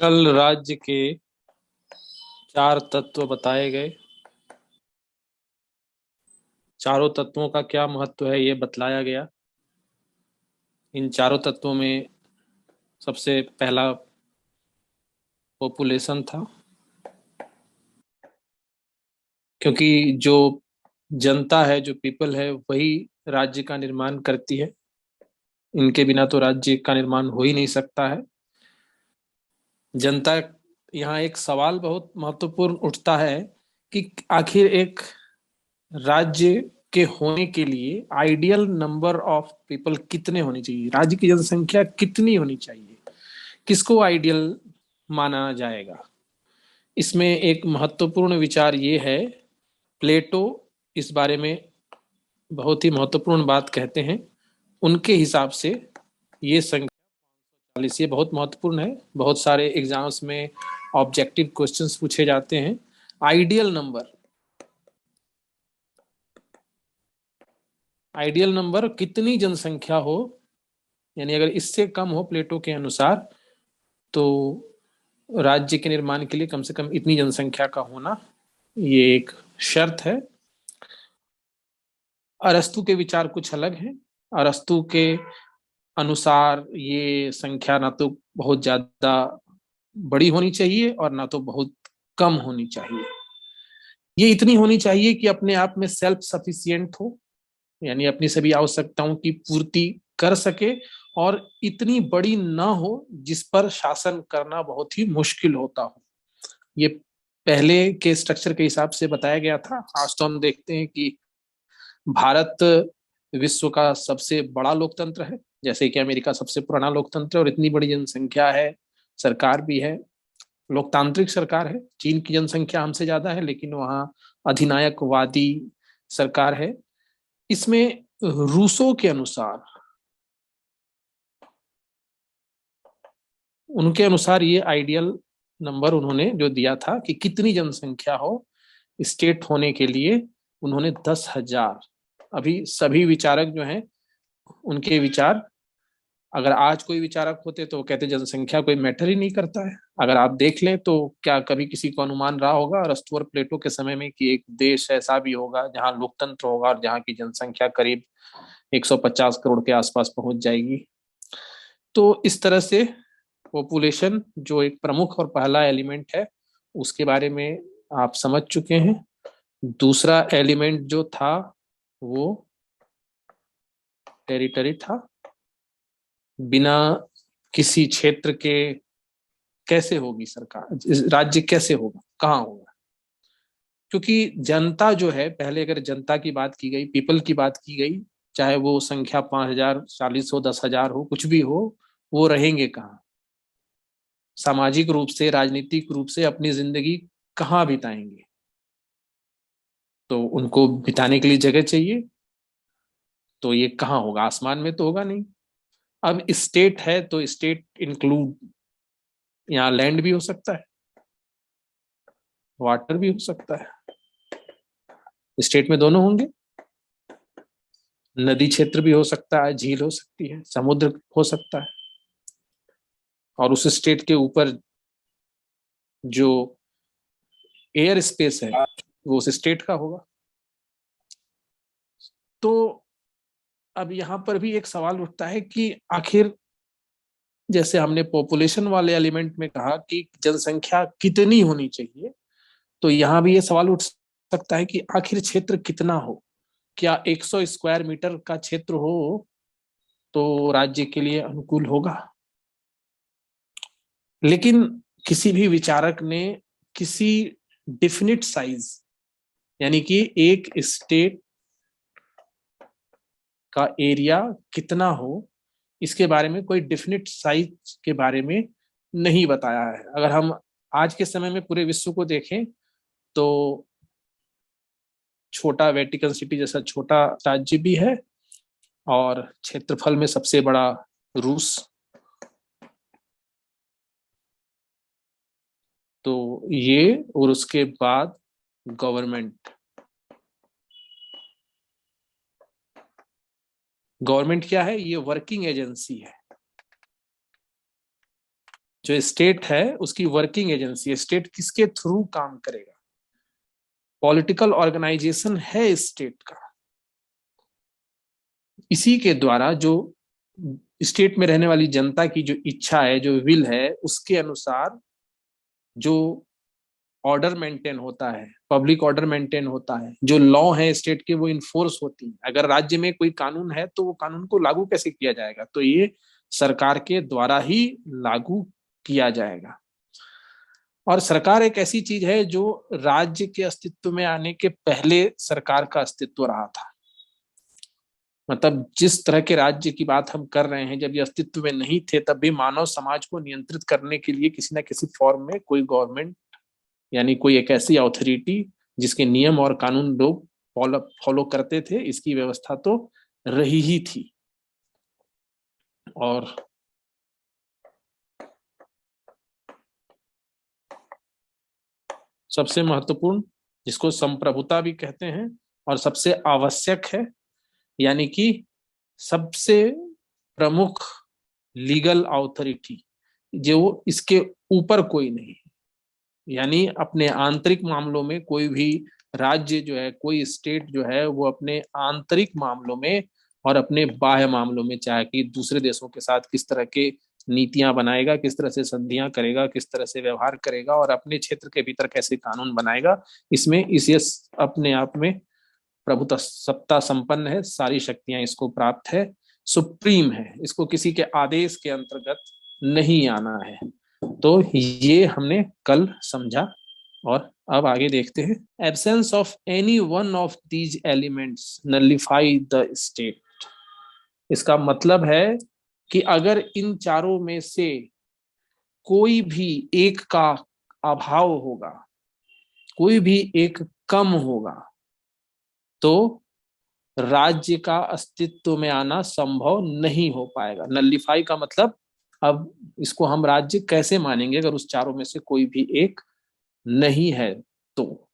कल राज्य के 4 तत्व बताए गए। चारों तत्वों का क्या महत्व है ये बतलाया गया। इन चारों तत्वों में सबसे पहला पॉपुलेशन था, क्योंकि जो जनता है, जो पीपल है, वही राज्य का निर्माण करती है। इनके बिना तो राज्य का निर्माण हो ही नहीं सकता है। जनता, यहाँ एक सवाल बहुत महत्वपूर्ण उठता है कि आखिर एक राज्य के होने के लिए आइडियल नंबर ऑफ पीपल कितने होने चाहिए, राज्य की जनसंख्या कितनी होनी चाहिए, किसको आइडियल माना जाएगा। इसमें एक महत्वपूर्ण विचार ये है, प्लेटो इस बारे में बहुत ही महत्वपूर्ण बात कहते हैं। उनके हिसाब से ये संख्या 40, ये बहुत महत्वपूर्ण है। बहुत सारे एग्जाम्स में ऑब्जेक्टिव क्वेश्चंस पूछे जाते हैं। आइडियल नंबर कितनी जनसंख्या हो, यानी अगर इससे कम हो प्लेटो के अनुसार, तो राज्य के निर्माण के लिए कम से कम इतनी जनसंख्या का होना ये एक शर्त है। अरस्तु के विचार कुछ अलग हैं। अरस्तु के अनुसार ये संख्या ना तो बहुत ज्यादा बड़ी होनी चाहिए और ना तो बहुत कम होनी चाहिए। ये इतनी होनी चाहिए कि अपने आप में सेल्फ सफिशिएंट हो, यानी अपनी सभी आवश्यकताओं की पूर्ति कर सके, और इतनी बड़ी ना हो जिस पर शासन करना बहुत ही मुश्किल होता हो। ये पहले के स्ट्रक्चर के हिसाब से बताया गया था। आज तो हम देखते हैं कि भारत विश्व का सबसे बड़ा लोकतंत्र है, जैसे कि अमेरिका सबसे पुराना लोकतंत्र है, और इतनी बड़ी जनसंख्या है, सरकार भी है, लोकतांत्रिक सरकार है। चीन की जनसंख्या हमसे ज्यादा है, लेकिन वहाँ अधिनायकवादी सरकार है। इसमें रूसों के अनुसार, उनके अनुसार ये आइडियल नंबर उन्होंने जो दिया था कि कितनी जनसंख्या हो स्टेट होने के लिए, उन्होंने 10,000। अभी सभी विचारक जो हैं, उनके विचार, अगर आज कोई विचारक होते तो वो कहते जनसंख्या कोई मैटर ही नहीं करता है। अगर आप देख लें तो क्या कभी किसी को अनुमान रहा होगा अरस्तु और प्लेटो के समय में कि एक देश ऐसा भी होगा जहां लोकतंत्र होगा और जहां की जनसंख्या करीब 150 करोड़ के आसपास पहुंच जाएगी। तो इस तरह से पॉपुलेशन जो एक प्रमुख और पहला एलिमेंट है, उसके बारे में आप समझ चुके हैं। दूसरा एलिमेंट जो था वो टेरिटरी था। बिना किसी क्षेत्र के कैसे होगी सरकार, राज्य कैसे होगा, कहाँ होगा। क्योंकि जनता जो है, पहले अगर जनता की बात की गई, पीपल की बात की गई, चाहे वो संख्या 5,000, 40 हो, 10,000 हो, कुछ भी हो, वो रहेंगे कहाँ, सामाजिक रूप से, राजनीतिक रूप से अपनी जिंदगी कहाँ बिताएंगे। तो उनको बिताने के लिए जगह चाहिए, तो ये कहाँ होगा, आसमान में तो होगा नहीं। अब स्टेट है तो स्टेट इंक्लूड, यहाँ लैंड भी हो सकता है, वाटर भी हो सकता है। स्टेट में दोनों होंगे। नदी क्षेत्र भी हो सकता है, झील हो सकती है, समुद्र हो सकता है, और उस स्टेट के ऊपर जो एयर स्पेस है वो उस स्टेट का होगा। तो अब यहाँ पर भी एक सवाल उठता है कि आखिर, जैसे हमने पॉपुलेशन वाले एलिमेंट में कहा कि जनसंख्या कितनी होनी चाहिए, तो यहाँ भी ये सवाल उठ सकता है कि आखिर क्षेत्र कितना हो। क्या 100 स्क्वायर मीटर का क्षेत्र हो तो राज्य के लिए अनुकूल होगा। लेकिन किसी भी विचारक ने किसी डिफिनिट साइज, यानी कि एक स्टेट का एरिया कितना हो, इसके बारे में कोई डिफिनिट साइज के बारे में नहीं बताया है। अगर हम आज के समय में पूरे विश्व को देखें तो छोटा वेटिकन सिटी जैसा छोटा राज्य भी है, और क्षेत्रफल में सबसे बड़ा रूस। तो ये, और उसके बाद गवर्नमेंट। गवर्नमेंट क्या है, ये वर्किंग एजेंसी है जो स्टेट है उसकी वर्किंग एजेंसी है, स्टेट किसके थ्रू काम करेगा, पॉलिटिकल ऑर्गेनाइजेशन है स्टेट का। इसी के द्वारा जो स्टेट में रहने वाली जनता की जो इच्छा है, जो विल है, उसके अनुसार जो ऑर्डर मेंटेन होता है, पब्लिक ऑर्डर मेंटेन होता है, जो लॉ है स्टेट के वो इन्फोर्स होती है। अगर राज्य में कोई कानून है तो वो कानून को लागू कैसे किया जाएगा, तो ये सरकार के द्वारा ही लागू किया जाएगा। और सरकार एक ऐसी चीज है जो राज्य के अस्तित्व में आने के पहले सरकार का अस्तित्व रहा था। मतलब जिस तरह के राज्य की बात हम कर रहे हैं, जब ये अस्तित्व में नहीं थे तब भी मानव समाज को नियंत्रित करने के लिए किसी न किसी फॉर्म में कोई गवर्नमेंट यानी कोई एक ऐसी अथॉरिटी जिसके नियम और कानून लोग फॉलो करते थे, इसकी व्यवस्था तो रही ही थी। और सबसे महत्वपूर्ण, जिसको संप्रभुता भी कहते हैं, और सबसे आवश्यक है, यानी कि सबसे प्रमुख लीगल अथॉरिटी, जो इसके ऊपर कोई नहीं, यानी अपने आंतरिक मामलों में कोई भी राज्य जो है, कोई स्टेट जो है, वो अपने आंतरिक मामलों में और अपने बाह्य मामलों में, चाहे कि दूसरे देशों के साथ किस तरह के नीतियां बनाएगा, किस तरह से संधियां करेगा, किस तरह से व्यवहार करेगा, और अपने क्षेत्र के भीतर कैसे कानून बनाएगा, इसमें इसे अपने आप में प्रभुता सत्ता संपन्न है, सारी शक्तियां इसको प्राप्त है, सुप्रीम है, इसको किसी के आदेश के अंतर्गत नहीं आना है। तो ये हमने कल समझा और अब आगे देखते हैं। Absence of any one of these elements nullify the state. इसका मतलब है कि अगर इन चारों में से कोई भी एक का अभाव होगा, कोई भी एक कम होगा, तो राज्य का अस्तित्व में आना संभव नहीं हो पाएगा। नलिफाई का मतलब, अब इसको हम राज्य कैसे मानेंगे अगर उस चारों में से कोई भी एक नहीं है तो।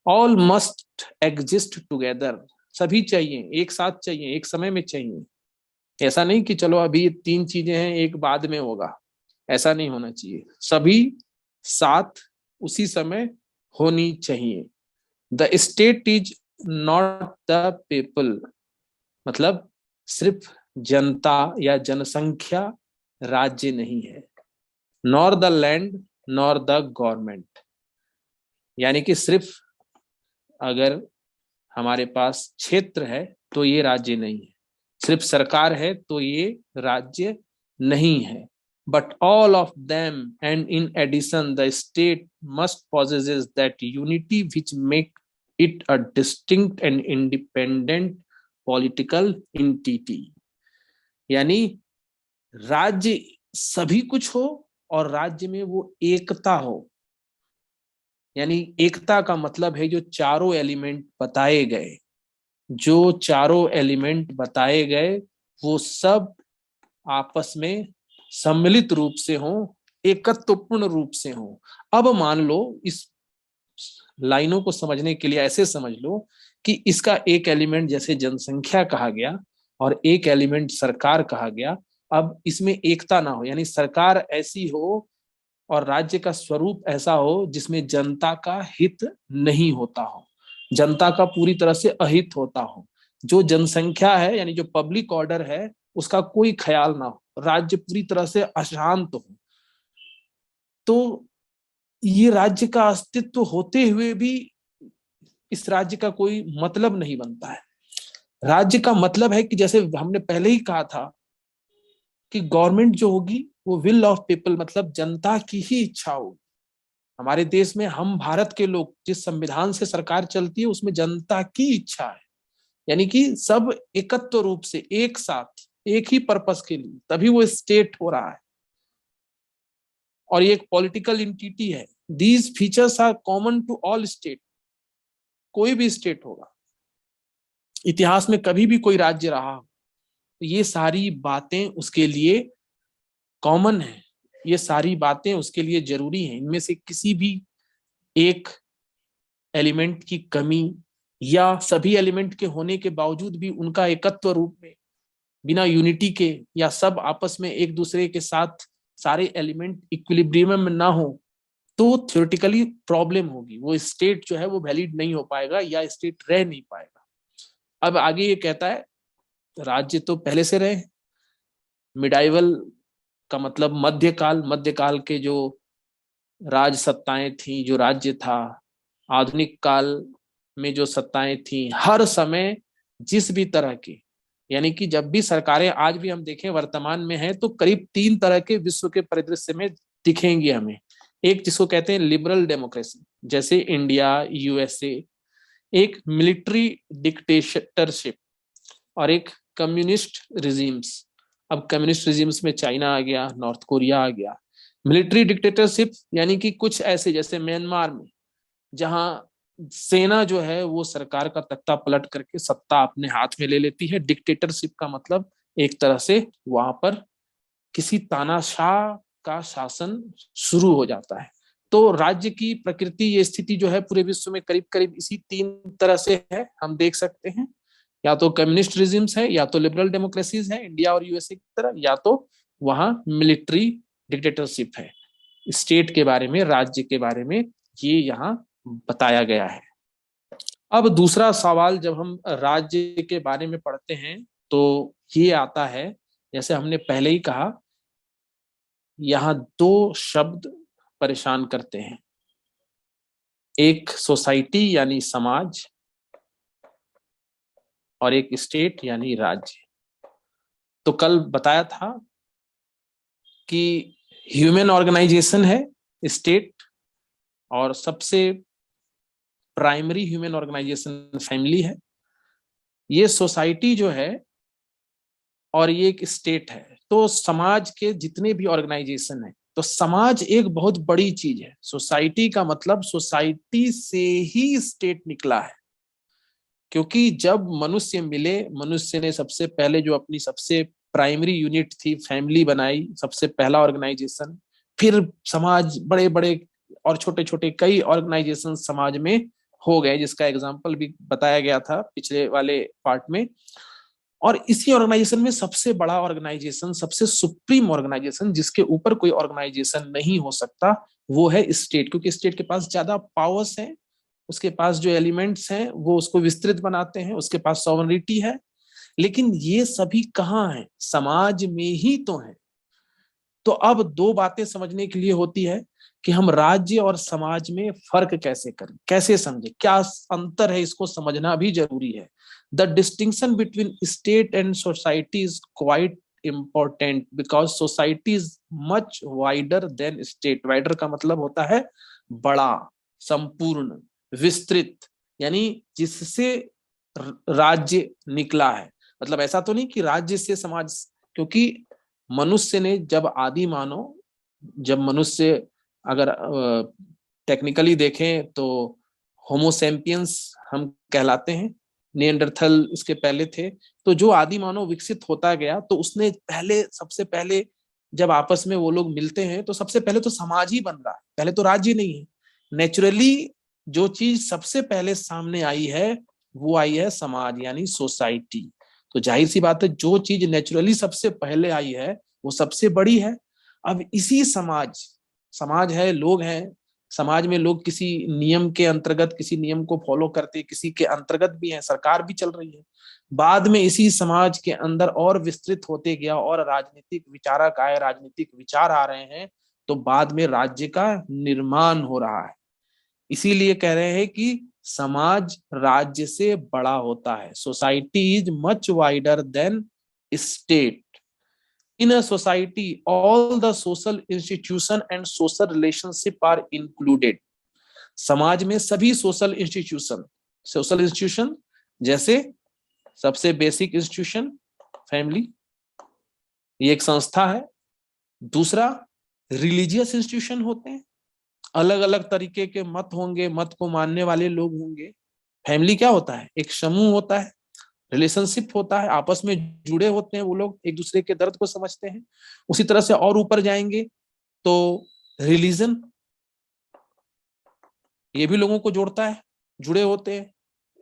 ऑल मस्ट एग्जिस्ट टुगेदर, सभी चाहिए, एक साथ चाहिए, एक समय में चाहिए। ऐसा नहीं कि चलो अभी तीन चीजें हैं एक बाद में होगा, ऐसा नहीं होना चाहिए, सभी साथ उसी समय होनी चाहिए। The state is not the people, मतलब सिर्फ जनता या जनसंख्या राज्य नहीं है। Nor the land nor the government, यानी कि सिर्फ अगर हमारे पास क्षेत्र है तो ये राज्य नहीं है, सिर्फ सरकार है तो ये राज्य नहीं है। But all of them and in addition the state must possesses that unity which make it a distinct and independent political entity। यानी राज्य सभी कुछ हो और राज्य में वो एकता हो। यानी एकता का मतलब है जो चारों एलिमेंट बताए गए, जो चारों एलिमेंट बताए गए वो सब आपस में सम्मिलित रूप से हो, एकत्वपूर्ण रूप से हो। अब मान लो, इस लाइनों को समझने के लिए ऐसे समझ लो कि इसका एक एलिमेंट जैसे जनसंख्या कहा गया और एक एलिमेंट सरकार कहा गया। अब इसमें एकता ना हो, यानी सरकार ऐसी हो और राज्य का स्वरूप ऐसा हो जिसमें जनता का हित नहीं होता हो, जनता का पूरी तरह से अहित होता हो। जो जनसंख्या है यानी जो पब्लिक ऑर्डर है उसका कोई ख्याल ना हो, राज्य पूरी तरह से अशांत हो, तो ये राज्य का अस्तित्व होते हुए भी इस राज्य का कोई मतलब नहीं बनता है। राज्य का मतलब है कि जैसे हमने पहले ही कहा था कि गवर्नमेंट जो होगी वो विल ऑफ पीपल, मतलब जनता की ही इच्छा होगी। हमारे देश में हम भारत के लोग जिस संविधान से सरकार चलती है उसमें जनता की इच्छा है, यानी कि सब एकत्व रूप से एक साथ एक ही पर्पस के लिए, तभी वो स्टेट हो रहा है और ये एक पॉलिटिकल एंटिटी है। These features are common to all state. कोई भी स्टेट होगा, इतिहास में कभी भी कोई राज्य रहा हो, तो ये सारी बातें उसके लिए कॉमन है, ये सारी बातें उसके लिए जरूरी हैं। इनमें से किसी भी एक एलिमेंट की कमी या सभी एलिमेंट के होने के बावजूद भी उनका एकत्व रूप में बिना यूनिटी के या सब आपस में एक दूसरे के साथ सारे एलिमेंट इक्विलिब्रियम में ना हो तो थ्योरेटिकली प्रॉब्लम होगी, वो स्टेट जो है वो वैलिड नहीं हो पाएगा या स्टेट रह नहीं पाएगा। अब आगे ये कहता है राज्य तो पहले से रहे, मिडाइवल का मतलब मध्यकाल, मध्यकाल के जो राज सत्ताएं थी, जो राज्य था, आधुनिक काल में जो सत्ताएं थी, हर समय जिस भी तरह की, यानी कि जब भी सरकारें आज भी हम देखें वर्तमान में है तो करीब 3 तरह के विश्व के परिदृश्य में दिखेंगे हमें। एक जिसको कहते हैं लिबरल डेमोक्रेसी, जैसे इंडिया, यूएसए, एक मिलिट्री डिक्टेटरशिप, और एक कम्युनिस्ट रिजीम्स। अब कम्युनिस्ट रिजीम्स में चाइना आ गया, नॉर्थ कोरिया आ गया। मिलिट्री डिक्टेटरशिप यानी कि कुछ ऐसे जैसे म्यांमार में, जहां सेना जो है वो सरकार का तख्ता पलट करके सत्ता अपने हाथ में ले लेती है। डिक्टेटरशिप का मतलब एक तरह से वहां पर किसी तानाशाह का शासन शुरू हो जाता है। तो राज्य की प्रकृति, ये स्थिति जो है पूरे विश्व में करीब करीब इसी 3 तरह से है, हम देख सकते हैं। या तो कम्युनिस्ट रिजिम्स है, या तो लिबरल डेमोक्रेसीज है इंडिया और यूएसए की तरह, या तो वहां मिलिट्री डिक्टेटरशिप है। स्टेट के बारे में, राज्य के बारे में ये यहाँ बताया गया है। अब दूसरा सवाल जब हम राज्य के बारे में पढ़ते हैं तो ये आता है, जैसे हमने पहले ही कहा, यहाँ 2 शब्द परेशान करते हैं, एक सोसाइटी यानी समाज, और एक स्टेट यानी राज्य। तो कल बताया था कि ह्यूमन ऑर्गेनाइजेशन है स्टेट, और सबसे प्राइमरी ह्यूमन ऑर्गेनाइजेशन फैमिली है। ये सोसाइटी जो है और ये एक स्टेट है। तो समाज के जितने भी ऑर्गेनाइजेशन है, तो समाज एक बहुत बड़ी चीज है। सोसाइटी का मतलब सोसाइटी से ही स्टेट निकला है, क्योंकि जब मनुष्य मिले, मनुष्य ने सबसे पहले जो अपनी सबसे प्राइमरी यूनिट थी फैमिली बनाई, सबसे पहला ऑर्गेनाइजेशन। फिर समाज, बड़े बड़े और छोटे छोटे कई ऑर्गेनाइजेशन समाज में हो गए, जिसका एग्जाम्पल भी बताया गया था पिछले वाले पार्ट में। और इसी ऑर्गेनाइजेशन में सबसे बड़ा ऑर्गेनाइजेशन, सबसे सुप्रीम ऑर्गेनाइजेशन, जिसके ऊपर कोई ऑर्गेनाइजेशन नहीं हो सकता, वो है स्टेट। क्योंकि स्टेट के पास ज्यादा पावर्स है, उसके पास जो एलिमेंट्स हैं वो उसको विस्तृत बनाते हैं, उसके पास सॉवरेनिटी है। लेकिन ये सभी कहाँ है? समाज में ही तो है। तो अब 2 बातें समझने के लिए होती है कि हम राज्य और समाज में फर्क कैसे करें, कैसे समझें, क्या अंतर है, इसको समझना भी जरूरी है। The distinction between state and society is quite important because society is much wider than state. Wider का मतलब होता है बड़ा, संपूर्ण, विस्तृत, यानी जिससे राज्य निकला है। मतलब ऐसा तो नहीं कि राज्य से समाज, क्योंकि मनुष्य ने जब आदि मानव, जब मनुष्य अगर टेक्निकली देखें तो होमोसेपियंस हम कहलाते हैं, निएंडरथल इसके पहले थे। तो जो आदि मानव विकसित होता गया तो उसने पहले, सबसे पहले जब आपस में वो लोग मिलते हैं तो सबसे पहले तो समाज ही बन रहा है, पहले तो राज्य नहीं है। नेचुरली जो चीज सबसे पहले सामने आई है वो आई है समाज यानी सोसाइटी। तो जाहिर सी बात है, जो चीज नेचुरली सबसे पहले आई है वो सबसे बड़ी है। अब इसी समाज, समाज है, लोग हैं, समाज में लोग किसी नियम के अंतर्गत, किसी नियम को फॉलो करते, किसी के अंतर्गत भी है, सरकार भी चल रही है। बाद में इसी समाज के अंदर और विस्तृत होते गया और राजनीतिक विचारक आए, राजनीतिक विचार आ रहे हैं, तो बाद में राज्य का निर्माण हो रहा है। इसीलिए कह रहे हैं कि समाज राज्य से बड़ा होता है। Society is much wider than state. In a society, all the social institution and social relationship are included. समाज में सभी सोशल इंस्टीट्यूशन जैसे सबसे बेसिक इंस्टीट्यूशन फैमिली, ये एक संस्था है। दूसरा, रिलीजियस इंस्टीट्यूशन होते हैं, अलग अलग तरीके के मत होंगे, मत को मानने वाले लोग होंगे। फैमिली क्या होता है? एक समूह होता है, रिलेशनशिप होता है, आपस में जुड़े होते हैं वो लोग, एक दूसरे के दर्द को समझते हैं। उसी तरह से और ऊपर जाएंगे तो रिलीजन, ये भी लोगों को जोड़ता है, जुड़े होते हैं।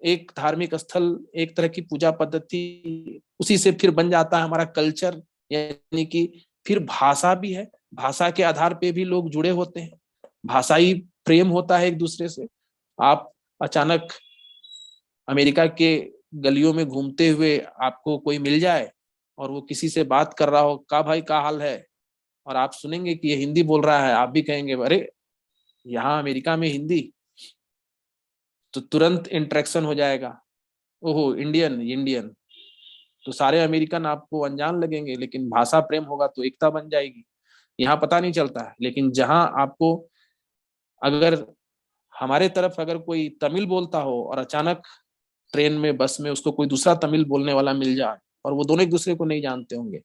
एक धार्मिक स्थल, एक तरह की पूजा पद्धति, उसी से फिर बन जाता है हमारा कल्चर, यानी कि फिर भाषा भी है। भाषा के आधार पे भी लोग जुड़े होते हैं, भाषाई प्रेम होता है एक दूसरे से। आप अचानक अमेरिका के गलियों में घूमते हुए आपको कोई मिल जाए और वो किसी से बात कर रहा हो, का भाई का हाल है, और आप सुनेंगे कि ये हिंदी बोल रहा है, आप भी कहेंगे अरे यहाँ अमेरिका में हिंदी, तो तुरंत इंटरेक्शन हो जाएगा, ओहो इंडियन इंडियन, तो सारे अमेरिकन आपको अनजान लगेंगे, लेकिन भाषा प्रेम होगा तो एकता बन जाएगी। यहाँ पता नहीं चलता है, लेकिन जहां आपको अगर हमारे तरफ अगर कोई तमिल बोलता हो और अचानक ट्रेन में बस में उसको कोई दूसरा तमिल बोलने वाला मिल जाए और वो दोनों एक दूसरे को नहीं जानते होंगे,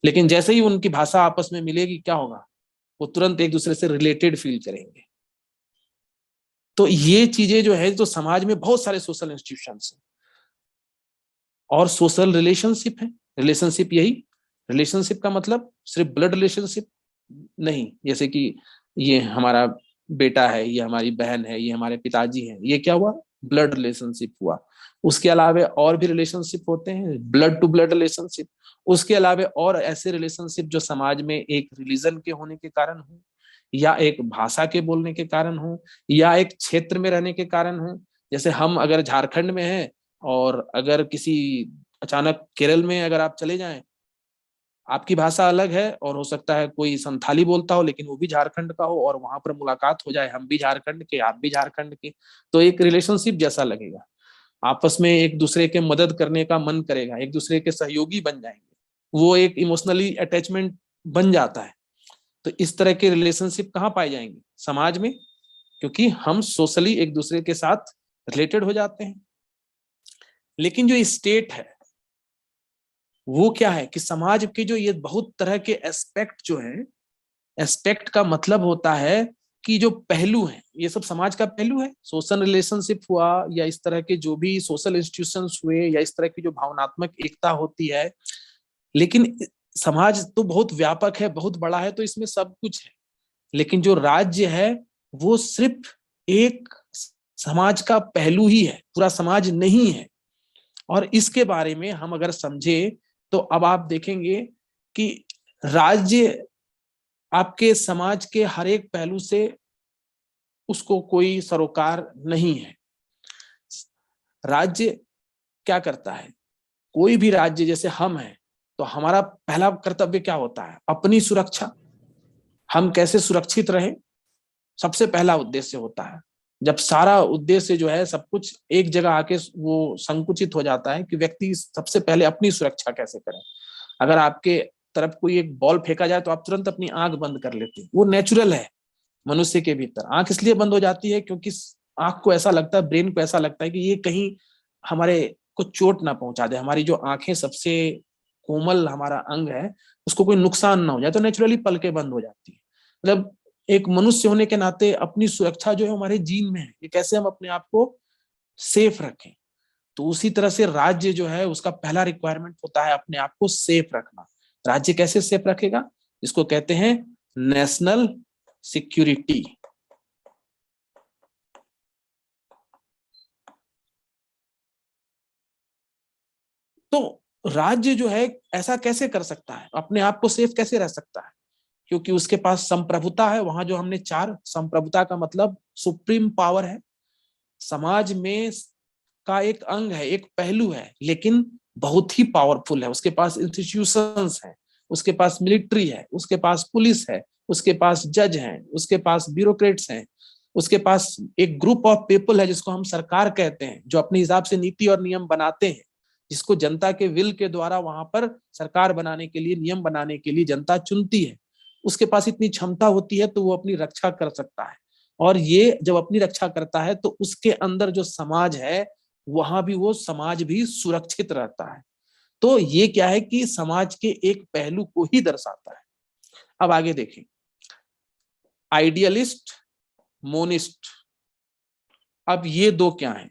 लेकिन जैसे ही उनकी भाषा आपस में मिलेगी क्या होगा, वो तुरंत एक दूसरे से रिलेटेड फील करेंगे। तो ये चीजें जो है, तो समाज में बहुत सारे सोशल इंस्टीट्यूशंस हैं और सोशल रिलेशनशिप है। रिलेशनशिप यही, रिलेशनशिप का मतलब सिर्फ ब्लड रिलेशनशिप नहीं, जैसे कि ये हमारा बेटा है, ये हमारी बहन है, ये हमारे पिताजी हैं, ये क्या हुआ, ब्लड रिलेशनशिप हुआ। उसके अलावा और भी रिलेशनशिप होते हैं, ब्लड टू ब्लड रिलेशनशिप। उसके अलावा और ऐसे रिलेशनशिप जो समाज में एक रिलीजन के होने के कारण हो, या एक भाषा के बोलने के कारण हो, या एक क्षेत्र में रहने के कारण हो। जैसे हम अगर झारखंड में हैं और अगर किसी अचानक केरल में अगर आप चले जाएं, आपकी भाषा अलग है और हो सकता है कोई संथाली बोलता हो लेकिन वो भी झारखंड का हो, और वहां पर मुलाकात हो जाए, हम भी झारखंड के आप भी झारखंड के, तो एक रिलेशनशिप जैसा लगेगा। आपस में एक दूसरे के मदद करने का मन करेगा, एक दूसरे के सहयोगी बन जाएंगे, वो एक इमोशनली अटैचमेंट बन जाता है। तो इस तरह के रिलेशनशिप कहाँ पाए जाएंगे, समाज में, क्योंकि हम सोशली एक दूसरे के साथ रिलेटेड हो जाते हैं। लेकिन जो स्टेट है वो क्या है कि समाज के जो ये बहुत तरह के एस्पेक्ट जो है, एस्पेक्ट का मतलब होता है कि जो पहलू है, ये सब समाज का पहलू है। सोशल रिलेशनशिप हुआ या इस तरह के जो भी सोशल इंस्टीट्यूशंस हुए या इस तरह की जो भावनात्मक एकता होती है, लेकिन समाज तो बहुत व्यापक है, बहुत बड़ा है, तो इसमें सब कुछ है। लेकिन जो राज्य है वो सिर्फ एक समाज का पहलू ही है, पूरा समाज नहीं है। और इसके बारे में हम अगर समझे तो अब आप देखेंगे कि राज्य आपके समाज के हर एक पहलू से उसको कोई सरोकार नहीं है। राज्य क्या करता है, कोई भी राज्य, जैसे हम हैं तो हमारा पहला कर्तव्य क्या होता है, अपनी सुरक्षा, हम कैसे सुरक्षित रहें, सबसे पहला उद्देश्य होता है। जब सारा उद्देश्य जो है सब कुछ एक जगह आके वो संकुचित हो जाता है कि व्यक्ति सबसे पहले अपनी सुरक्षा कैसे करे। अगर आपके तरफ कोई एक बॉल फेंका जाए तो आप तुरंत अपनी आंख बंद कर लेते हैं, वो नेचुरल है मनुष्य के भीतर। आंख इसलिए बंद हो जाती है क्योंकि आंख को ऐसा लगता है, ब्रेन को ऐसा लगता है कि ये कहीं हमारे को चोट ना पहुंचा दे, हमारी जो आंखें सबसे कोमल हमारा अंग है उसको कोई नुकसान ना हो जाए, तो नेचुरली पलकें बंद हो जाती है। मतलब एक मनुष्य होने के नाते अपनी सुरक्षा जो है हमारे जीन में है, ये कैसे हम अपने आप को सेफ रखें। तो उसी तरह से राज्य जो है उसका पहला रिक्वायरमेंट होता है अपने आप को सेफ रखना। राज्य कैसे सेफ रखेगा, इसको कहते हैं नेशनल सिक्योरिटी। तो राज्य जो है ऐसा कैसे कर सकता है, अपने आप को सेफ कैसे रह सकता है, क्योंकि उसके पास संप्रभुता है। वहां जो हमने चार, संप्रभुता का मतलब सुप्रीम पावर है, समाज में का एक अंग है, एक पहलू है, लेकिन बहुत ही पावरफुल है। उसके पास इंस्टीट्यूशंस हैं, उसके पास मिलिट्री है, उसके पास पुलिस है, उसके पास जज हैं, उसके पास ब्यूरोक्रेट्स हैं, उसके पास एक ग्रुप ऑफ पीपल है जिसको हम सरकार कहते हैं, जो अपने हिसाब से नीति और नियम बनाते हैं, जिसको जनता के विल के द्वारा वहां पर सरकार बनाने के लिए, नियम बनाने के लिए जनता चुनती है। उसके पास इतनी क्षमता होती है तो वो अपनी रक्षा कर सकता है। और ये जब अपनी रक्षा करता है तो उसके अंदर जो समाज है वहां भी वो समाज भी सुरक्षित रहता है। तो ये क्या है कि समाज के एक पहलू को ही दर्शाता है। अब आगे देखें, आइडियलिस्ट, मोनिस्ट, अब ये दो क्या हैं।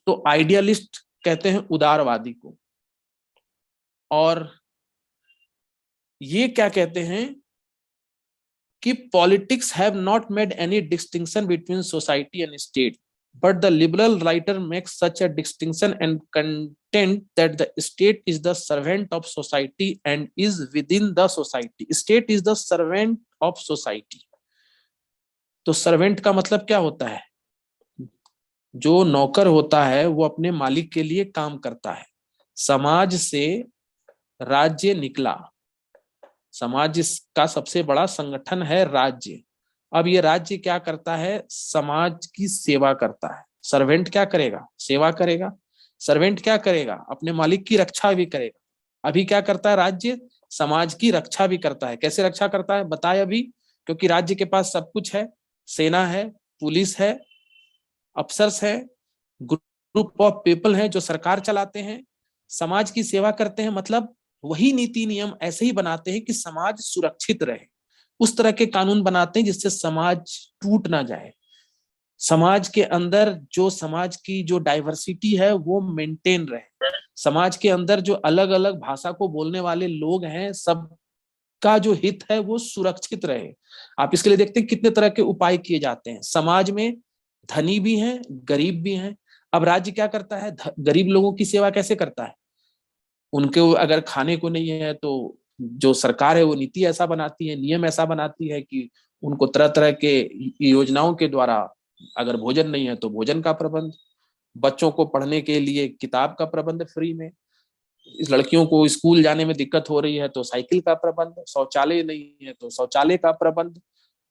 तो आइडियलिस्ट कहते हैं उदारवादी को, और ये क्या कहते हैं कि politics have not made any distinction between society and state. but the liberal writer makes such a distinction and content that the state is the servant of society and is within the society. State is the servant of society. तो servant का मतलब क्या होता है? जो नौकर होता है वो अपने मालिक के लिए काम करता है। समाज से राज्य निकला, समाज का सबसे बड़ा संगठन है राज्य। अब ये राज्य क्या करता है? समाज की सेवा करता है। सर्वेंट क्या करेगा? सेवा करेगा। सर्वेंट क्या करेगा? अपने मालिक की रक्षा भी करेगा। अभी क्या करता है राज्य? समाज की रक्षा भी करता है। कैसे रक्षा करता है बताए अभी? क्योंकि राज्य के पास सब कुछ है, सेना है, पुलिस है, अफसर्स है, ग्रुप ऑफ पीपल है जो सरकार चलाते हैं, समाज की सेवा करते हैं। मतलब वही नीति नियम ऐसे ही बनाते हैं कि समाज सुरक्षित रहे। उस तरह के कानून बनाते हैं जिससे समाज टूट ना जाए, समाज के अंदर जो समाज की जो डाइवर्सिटी है वो मेंटेन रहे, समाज के अंदर जो अलग अलग भाषा को बोलने वाले लोग हैं सबका जो हित है वो सुरक्षित रहे। आप इसके लिए देखते हैं कितने तरह के उपाय किए जाते हैं। समाज में धनी भी हैं, गरीब भी हैं। अब राज्य क्या करता है? गरीब लोगों की सेवा कैसे करता है? उनके अगर खाने को नहीं है तो जो सरकार है वो नीति ऐसा बनाती है, नियम ऐसा बनाती है कि उनको तरह तरह के योजनाओं के द्वारा, अगर भोजन नहीं है तो भोजन का प्रबंध, बच्चों को पढ़ने के लिए किताब का प्रबंध फ्री में, इस लड़कियों को स्कूल जाने में दिक्कत हो रही है तो साइकिल का प्रबंध, शौचालय नहीं है तो शौचालय का प्रबंध,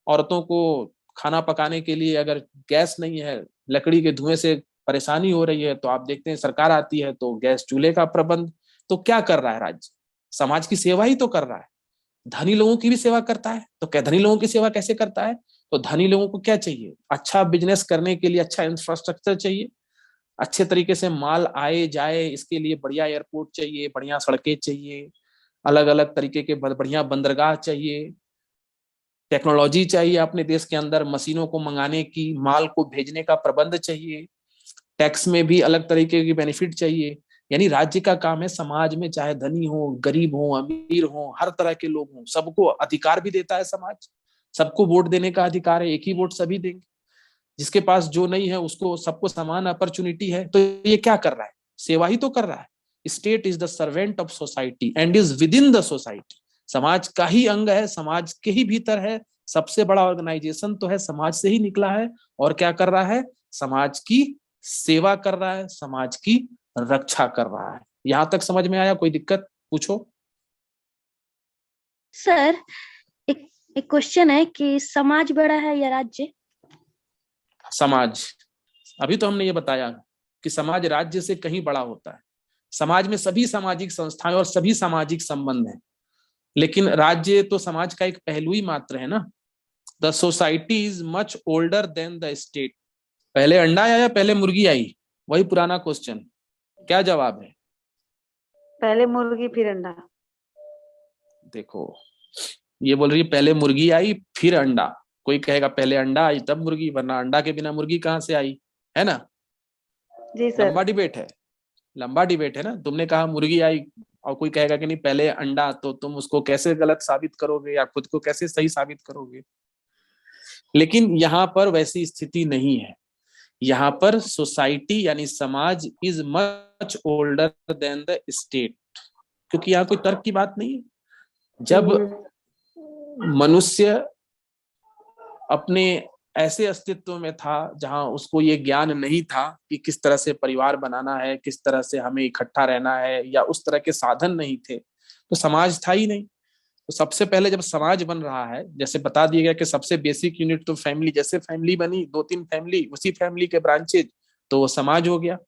औरतों को खाना पकाने के लिए अगर गैस नहीं है, लकड़ी के धुएं से परेशानी हो रही है तो आप देखते हैं सरकार आती है तो गैस चूल्हे का प्रबंध। तो क्या कर रहा है राज्य? समाज की सेवा ही तो कर रहा है। धनी लोगों की भी सेवा करता है। तो क्या धनी लोगों की सेवा कैसे करता है? तो धनी लोगों को क्या चाहिए? अच्छा बिजनेस करने के लिए अच्छा इंफ्रास्ट्रक्चर चाहिए, अच्छे तरीके से माल आए जाए, इसके लिए बढ़िया एयरपोर्ट चाहिए, बढ़िया सड़कें चाहिए, अलग अलग तरीके के बढ़िया बंदरगाह चाहिए, टेक्नोलॉजी चाहिए अपने देश के अंदर, मशीनों को मंगाने की, माल को भेजने का प्रबंध चाहिए, टैक्स में भी अलग तरीके की बेनिफिट चाहिए। यानी राज्य का काम है समाज में चाहे धनी हो, गरीब हो, अमीर हो, हर तरह के लोग हों, सबको अधिकार भी देता है समाज। सबको वोट देने का अधिकार है, एक ही वोट सभी देंगे। जिसके पास जो नहीं है उसको, सबको समान अपॉर्चुनिटी है। तो ये क्या कर रहा है? सेवा ही तो कर रहा है। State is the servant of society and is with in the society. समाज का ही अंग है, समाज के ही भीतर है। सबसे बड़ा ऑर्गेनाइजेशन तो है, समाज से ही निकला है। और क्या कर रहा है? समाज की सेवा कर रहा है, समाज की रक्षा कर रहा है। यहां तक समझ में आया? कोई दिक्कत पूछो। सर एक एक क्वेश्चन है कि समाज बड़ा है या राज्य? समाज, अभी तो हमने ये बताया कि समाज राज्य से कहीं बड़ा होता है। समाज में सभी सामाजिक संस्थाएं और सभी सामाजिक संबंध हैं, लेकिन राज्य तो समाज का एक पहलू ही मात्र है ना। The society is much older than the state. पहले अंडा आया या पहले मुर्गी आई? वही पुराना क्वेश्चन। क्या जवाब है? पहले मुर्गी फिर अंडा। देखो, ये बोल रही है पहले मुर्गी आई फिर अंडा। कोई कहेगा पहले अंडा आई तब मुर्गी, वरना अंडा के बिना मुर्गी कहां से आई? है ना? जी सर। लंबा डिबेट है, लंबा डिबेट है ना। तुमने कहा मुर्गी आई और कोई कहेगा कि नहीं पहले अंडा, तो तुम उसको कैसे गलत साबित करोगे या खुद को कैसे सही साबित करोगे? लेकिन यहाँ पर वैसी स्थिति नहीं है। यहाँ पर सोसाइटी यानी समाज is much older than the state, क्योंकि यहाँ कोई तर्क की बात नहीं है। जब मनुष्य अपने ऐसे अस्तित्व में था जहां उसको ये ज्ञान नहीं था कि किस तरह से परिवार बनाना है, किस तरह से हमें इकट्ठा रहना है, या उस तरह के साधन नहीं थे, तो समाज था ही नहीं। तो सबसे पहले जब समाज बन रहा है, जैसे बता दिया गया कि सबसे बेसिक यूनिट तो फैमिली, जैसे फैमिली बनी, 2-3 फैमिली, उसी फैमिली के ब्रांचेज, तो वो समाज हो गया।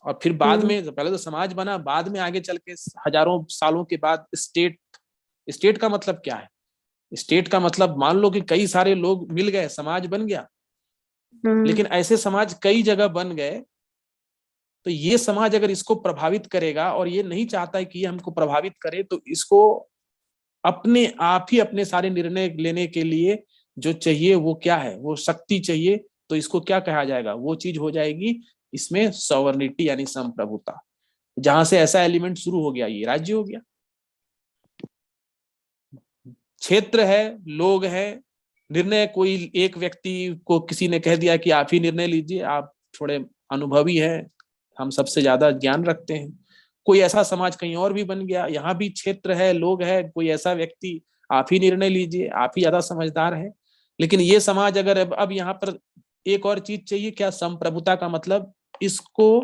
और फिर बाद में, पहले तो समाज बना, बाद में आगे चल के हजारों सालों के बाद स्टेट। स्टेट का मतलब क्या है? स्टेट का मतलब मान लो कि कई सारे लोग मिल गए, समाज बन गया। लेकिन ऐसे समाज कई जगह बन गए, तो ये समाज अगर इसको प्रभावित करेगा, और ये नहीं चाहता है कि ये हमको प्रभावित करे, तो इसको अपने आप ही अपने सारे निर्णय लेने के लिए जो चाहिए वो क्या है? वो शक्ति चाहिए। तो इसको क्या कहा जाएगा? वो चीज हो जाएगी इसमें सॉवरेनिटी यानी संप्रभुता। जहां से ऐसा एलिमेंट शुरू हो गया, ये राज्य हो गया। क्षेत्र है, लोग हैं, निर्णय कोई एक व्यक्ति को किसी ने कह दिया कि आप ही निर्णय लीजिए, आप थोड़े अनुभवी हैं, हम सबसे ज्यादा ज्ञान रखते हैं। कोई ऐसा समाज कहीं और भी बन गया, यहाँ भी क्षेत्र है, लोग है, कोई ऐसा व्यक्ति, आप ही निर्णय लीजिए, आप ही ज्यादा समझदार है। लेकिन ये समाज अगर अब यहाँ पर एक और चीज चाहिए क्या, संप्रभुता का मतलब इसको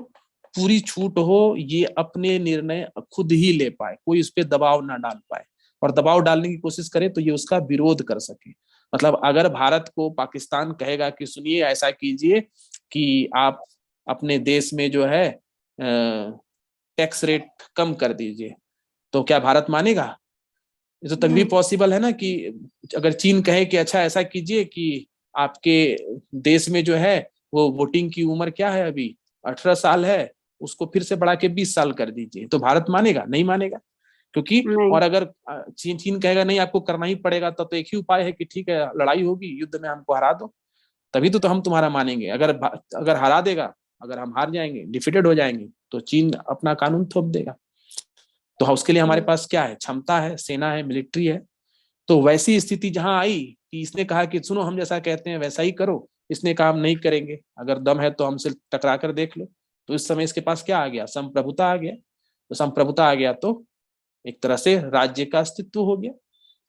पूरी छूट हो, ये अपने निर्णय खुद ही ले पाए, कोई उस पर दबाव ना डाल पाए, और दबाव डालने की कोशिश करे तो ये उसका विरोध कर सके। मतलब अगर भारत को पाकिस्तान कहेगा कि सुनिए ऐसा कीजिए कि आप अपने देश में जो है टैक्स रेट कम कर दीजिए, तो क्या भारत मानेगा? ये तो तभी पॉसिबल है ना कि अगर चीन कहे कि अच्छा ऐसा कीजिए कि आपके देश में जो है वो वोटिंग की उम्र क्या है अभी 18 साल है, उसको फिर से बढ़ा के 20 साल कर दीजिए, तो भारत मानेगा? नहीं मानेगा। क्योंकि नहीं। और अगर चीन कहेगा नहीं आपको करना ही पड़ेगा, तब तो एक ही उपाय है कि ठीक है लड़ाई होगी, युद्ध में हमको हरा दो, तभी तो हम तुम्हारा मानेंगे। अगर हरा देगा, अगर हम हार जाएंगे, डिफीटेड हो जाएंगे, तो चीन अपना कानून थोप देगा। तो उसके लिए हमारे पास क्या है, क्षमता है, सेना है, मिलिट्री है। तो वैसी स्थिति जहां आई कि इसने कहा कि सुनो हम जैसा कहते हैं वैसा ही करो, इसने कहा हम नहीं करेंगे, अगर दम है तो हमसे टकरा कर देख लो। तो इस समय इसके पास क्या आ गया, संप्रभुता आ गया। तो संप्रभुता आ गया तो एक तरह से राज्य का अस्तित्व हो गया।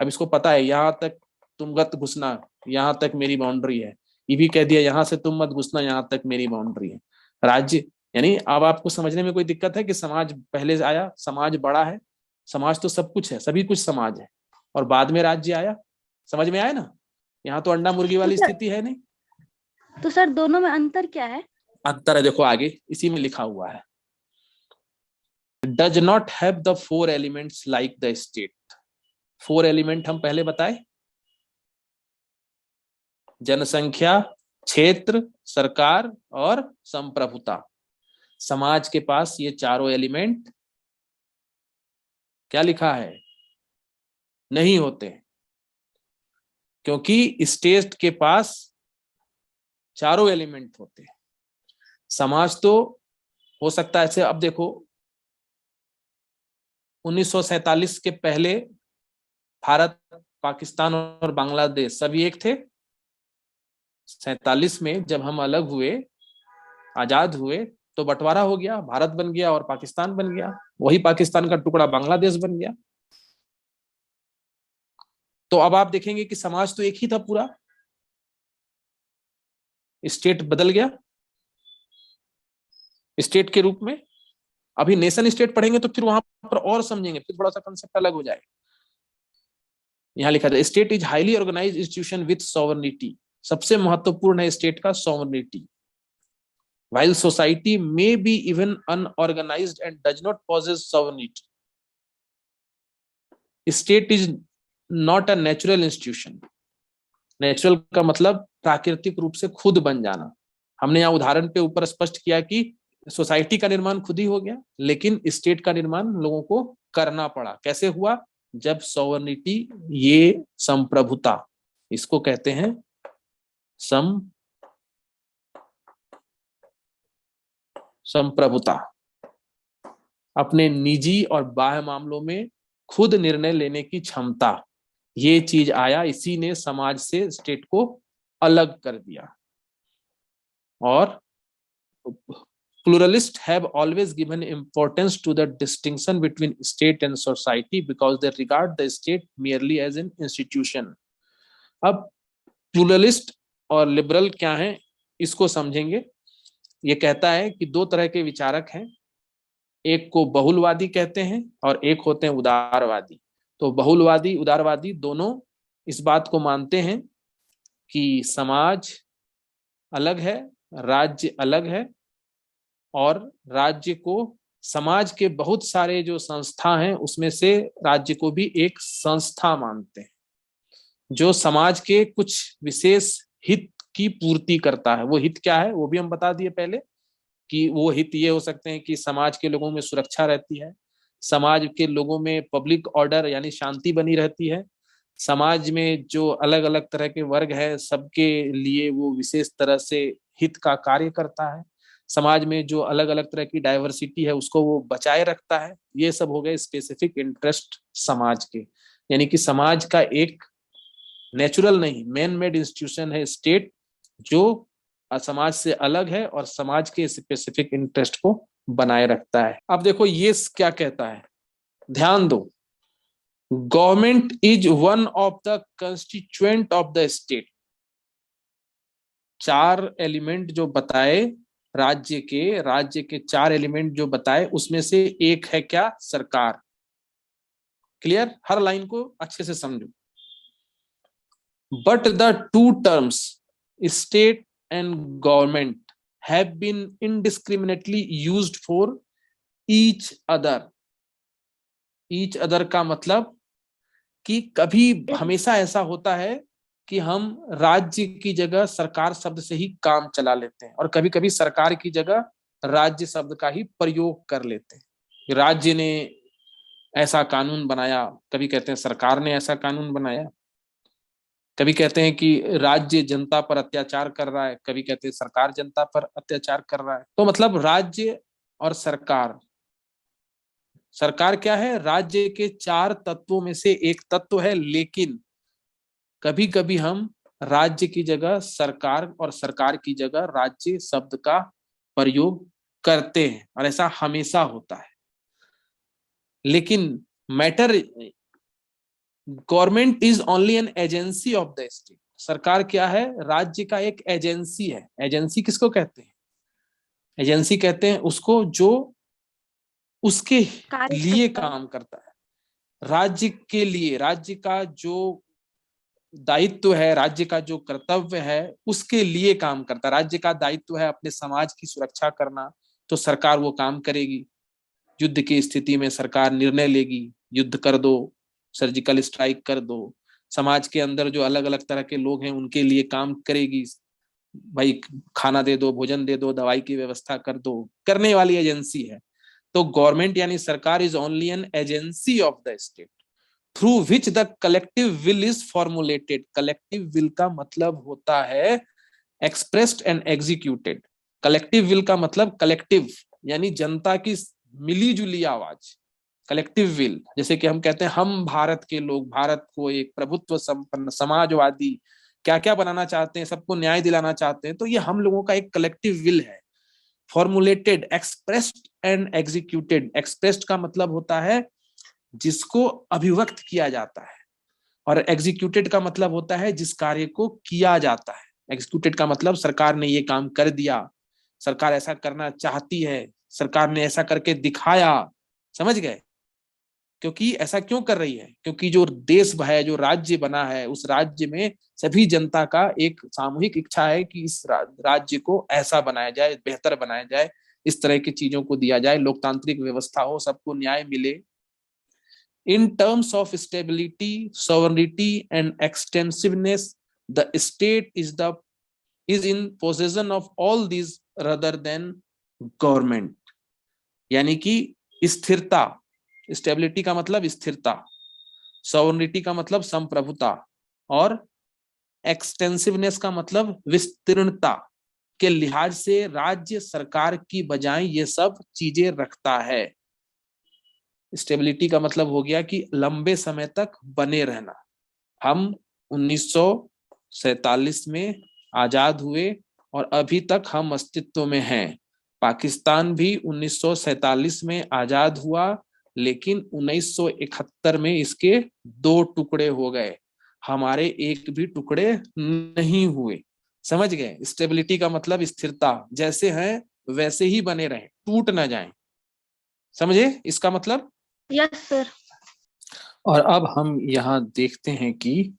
अब इसको पता है यहाँ तक तुम मत घुसना, यहाँ तक मेरी बाउंड्री है। ये भी कह दिया यहाँ से तुम मत घुसना, यहाँ तक मेरी बाउंड्री है। राज्य यानी अब आपको समझने में कोई दिक्कत है कि समाज पहले आया, समाज बड़ा है, समाज तो सब कुछ है, सभी कुछ समाज है, और बाद में राज्य आया। समझ में आया ना? यहाँ तो अंडा मुर्गी वाली स्थिति है नहीं। तो सर दोनों में अंतर क्या है? अंतर है, देखो आगे इसी में लिखा हुआ है, does not have the 4 elements like the state. 4 element हम पहले बताए, जनसंख्या, क्षेत्र, सरकार और संप्रभुता। समाज के पास ये चारों एलिमेंट क्या लिखा है, नहीं होते, क्योंकि स्टेट के पास चारों एलिमेंट होते हैं। समाज तो हो सकता है ऐसे, अब देखो 1947 के पहले भारत, पाकिस्तान और बांग्लादेश सभी एक थे। 47 में जब हम अलग हुए, आजाद हुए, तो बंटवारा हो गया, भारत बन गया और पाकिस्तान बन गया, वही पाकिस्तान का टुकड़ा बांग्लादेश बन गया। तो अब आप देखेंगे कि समाज तो एक ही था पूरा, स्टेट बदल गया स्टेट के रूप में। अभी नेशन स्टेट पढ़ेंगे तो फिर वहां पर और समझेंगे, फिर थोड़ा सा कंसेप्ट अलग हो जाएगा। यहां लिखा था state is highly organized institution with sovereignty. सबसे महत्वपूर्ण है स्टेट का sovereignty. while society may be even unorganized and does not possess sovereignty, state is not a natural institution। Natural का मतलब प्राकृतिक रूप से खुद बन जाना। हमने यहाँ उदाहरण पे ऊपर स्पष्ट किया कि सोसाइटी का निर्माण खुद ही हो गया, लेकिन स्टेट का निर्माण लोगों को करना पड़ा। कैसे हुआ? जब सॉवरेनिटी, ये संप्रभुता, इसको कहते हैं संप्रभुता, अपने निजी और बाह्य मामलों में खुद निर्णय लेने की क्षमता, ये चीज आया, इसी ने समाज से स्टेट को अलग कर दिया। और pluralists have always given importance to the distinction between state and society because they regard the state merely as an institution। अब pluralist और लिबरल क्या है, इसको समझेंगे। ये कहता है कि 2 तरह के विचारक हैं, एक को बहुलवादी कहते हैं और एक होते हैं उदारवादी। तो बहुलवादी, उदारवादी दोनों इस बात को मानते हैं कि समाज अलग है, राज्य अलग है, और राज्य को, समाज के बहुत सारे जो संस्था हैं उसमें से राज्य को भी एक संस्था मानते हैं, जो समाज के कुछ विशेष हित की पूर्ति करता है। वो हित क्या है वो भी हम बता दिए पहले, कि वो हित ये हो सकते हैं कि समाज के लोगों में सुरक्षा रहती है, समाज के लोगों में पब्लिक ऑर्डर यानी शांति बनी रहती है, समाज में जो अलग अलग तरह के वर्ग है सबके लिए वो विशेष तरह से हित का कार्य करता है, समाज में जो अलग अलग तरह की डाइवर्सिटी है उसको वो बचाए रखता है। ये सब हो गए स्पेसिफिक इंटरेस्ट समाज के, यानी कि समाज का एक नेचुरल नहीं, मैन मेड इंस्टीट्यूशन है स्टेट, जो समाज से अलग है और समाज के स्पेसिफिक इंटरेस्ट को बनाए रखता है। अब देखो ये क्या कहता है, ध्यान दो, government is one of the constituent of the state. 4 element जो बताए राज्य के 4 एलिमेंट जो बताए, उसमें से एक है क्या, सरकार। क्लियर, हर लाइन को अच्छे से समझो। But the two terms state and government have been indiscriminately used for each other. Each other का मतलब कि कभी हमेशा ऐसा होता है कि हम राज्य की जगह सरकार शब्द से ही काम चला लेते हैं, और कभी कभी सरकार की जगह राज्य शब्द का ही प्रयोग कर लेते हैं। राज्य ने ऐसा कानून बनाया, कभी कहते हैं सरकार ने ऐसा कानून बनाया, कभी कहते हैं कि राज्य जनता पर अत्याचार कर रहा है, कभी कहते हैं सरकार जनता पर अत्याचार कर रहा है। तो मतलब राज्य और सरकार, सरकार क्या है, राज्य के 4 तत्वों में से एक तत्व है, लेकिन कभी कभी हम राज्य की जगह सरकार और सरकार की जगह राज्य शब्द का प्रयोग करते हैं, और ऐसा हमेशा होता है। लेकिन matter, government is only an agency of the state. सरकार क्या है, राज्य का एक एजेंसी है। एजेंसी किसको कहते हैं, एजेंसी कहते हैं उसको जो उसके लिए काम करता है, राज्य के लिए, राज्य का जो दायित्व है, राज्य का जो कर्तव्य है, उसके लिए काम करता है। राज्य का दायित्व है अपने समाज की सुरक्षा करना, तो सरकार वो काम करेगी। युद्ध की स्थिति में सरकार निर्णय लेगी, युद्ध कर दो, सर्जिकल स्ट्राइक कर दो। समाज के अंदर जो अलग अलग तरह के लोग हैं उनके लिए काम करेगी, भाई खाना दे दो, भोजन दे दो, दवाई की व्यवस्था कर दो, करने वाली एजेंसी है। तो गवर्नमेंट यानी सरकार is only an agency of the state through which the collective will is formulated. Collective will का मतलब होता है expressed and executed. Collective will का मतलब कलेक्टिव यानी जनता की मिली जुली आवाज, कलेक्टिव विल। जैसे कि हम कहते हैं हम भारत के लोग भारत को एक प्रभुत्व संपन्न समाजवादी क्या क्या बनाना चाहते हैं, सबको न्याय दिलाना चाहते हैं, तो ये हम लोगों का एक कलेक्टिव विल है। Formulated, expressed and executed. Expressed का मतलब होता है जिसको अभिव्यक्त किया जाता है, और एग्जीक्यूटेड का मतलब होता है जिस कार्य को किया जाता है। एग्जीक्यूटेड का मतलब सरकार ने ये काम कर दिया, सरकार ऐसा करना चाहती है, सरकार ने ऐसा करके दिखाया। समझ गए, क्योंकि ऐसा क्यों कर रही है, क्योंकि जो देश है, जो राज्य बना है, उस राज्य में सभी जनता का एक सामूहिक इच्छा है कि इस राज्य को ऐसा बनाया जाए, बेहतर बनाया जाए, इस तरह की चीजों को दिया जाए, लोकतांत्रिक व्यवस्था हो, सबको न्याय मिले। In terms of stability, sovereignty and extensiveness, the state is in possession of all these rather than government। यानी कि स्थिरता, स्टेबिलिटी का मतलब स्थिरता, सॉवरेनिटी का मतलब संप्रभुता, और एक्सटेंसिवनेस का मतलब विस्तीर्णता के लिहाज से राज्य सरकार की बजाय ये सब चीजें रखता है। स्टेबिलिटी का मतलब हो गया कि लंबे समय तक बने रहना। हम 1947 में आजाद हुए और अभी तक हम अस्तित्व में हैं। पाकिस्तान भी 1947 में आजाद हुआ, लेकिन 1971 में इसके 2 टुकड़े हो गए, हमारे एक भी टुकड़े नहीं हुए। समझ गए, स्टेबिलिटी का मतलब स्थिरता, जैसे हैं वैसे ही बने रहें, टूट ना जाएं। समझे इसका मतलब? Yes sir. और अब हम यहाँ देखते हैं कि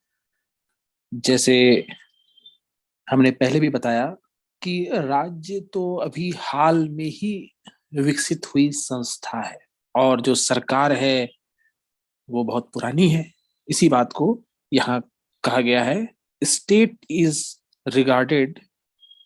जैसे हमने पहले भी बताया कि राज्य तो अभी हाल में ही विकसित हुई संस्था है, और जो सरकार है वो बहुत पुरानी है। इसी बात को यहाँ कहा गया है, state is regarded